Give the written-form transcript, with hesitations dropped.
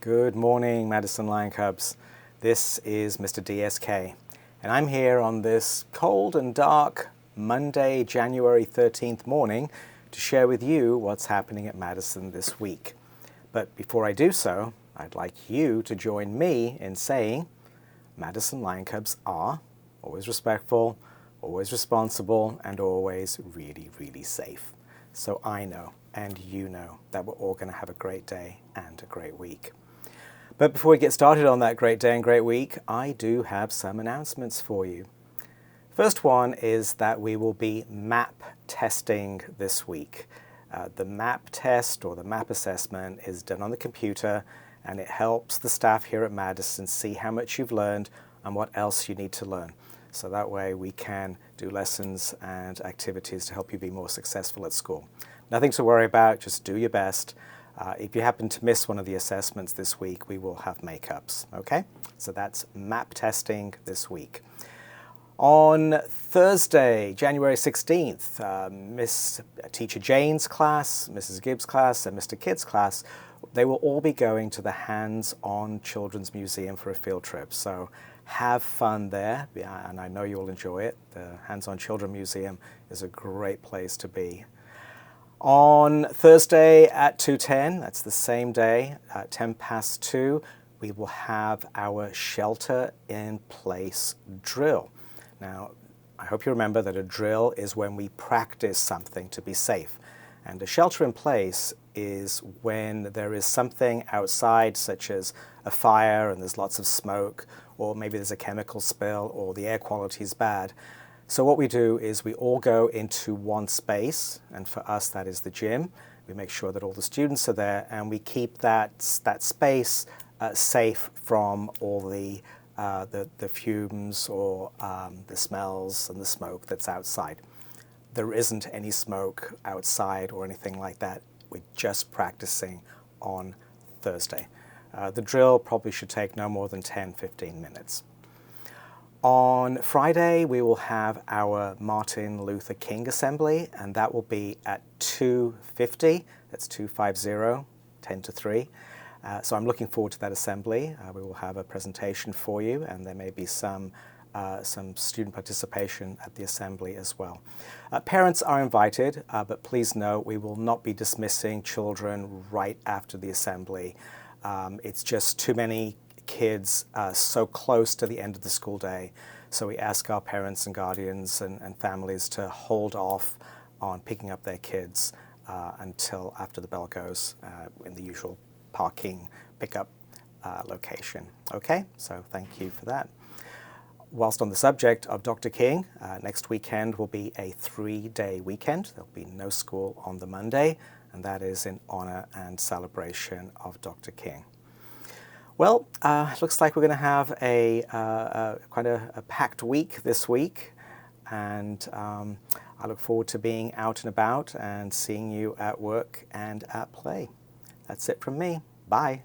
Good morning, Madison Lion Cubs. This is Mr. DSK, and I'm here on this cold and dark Monday, January 13th morning to share with you what's happening at Madison this week. But before I do so, I'd like you to join me in saying Madison Lion Cubs are always respectful, always responsible, and always really, really safe. So I know, and you know, that we're all going to have a great day and a great week. But before we get started on that great day and great week, I do have some announcements for you. First one is that we will be MAP testing this week. The MAP test or the MAP assessment is done on the computer, and it helps the staff here at Madison see how much you've learned and what else you need to learn. So that way we can do lessons and activities to help you be more successful at school. Nothing to worry about, just do your best. If you happen to miss one of the assessments this week, we will have makeups, okay? So that's MAP testing this week. On Thursday, January 16th, Miss Teacher Jane's class, Mrs. Gibbs' class, and Mr. Kidd's class, they will all be going to the Hands-On Children's Museum for a field trip. So have fun there, and I know you'll enjoy it. The Hands-On Children Museum is a great place to be. On Thursday at 2:10, that's the same day, at 2:10, we will have our shelter-in-place drill. Now, I hope you remember that a drill is when we practice something to be safe. And a shelter-in-place is when there is something outside, such as a fire and there's lots of smoke, or maybe there's a chemical spill, or the air quality is bad. So what we do is we all go into one space, and for us that is the gym. We make sure that all the students are there, and we keep that space safe from all the fumes or the smells and the smoke that's outside. There isn't any smoke outside or anything like that. We're just practicing on Thursday. The drill probably should take no more than 10-15 minutes. On Friday, we will have our Martin Luther King Assembly, and that will be at 2:50. That's 2:50, 10 to 3. So I'm looking forward to that assembly. We will have a presentation for you, and there may be some student participation at the assembly as well. Parents are invited, but please note we will not be dismissing children right after the assembly. It's just too many kids so close to the end of the school day. So we ask our parents and guardians and families to hold off on picking up their kids until after the bell goes in the usual parking pickup location. Okay, so thank you for that. Whilst on the subject of Dr. King, next weekend will be a 3-day weekend. There'll be no school on the Monday, and that is in honor and celebration of Dr. King. Well, it looks like we're going to have quite a packed week this week, and I look forward to being out and about and seeing you at work and at play. That's it from me. Bye.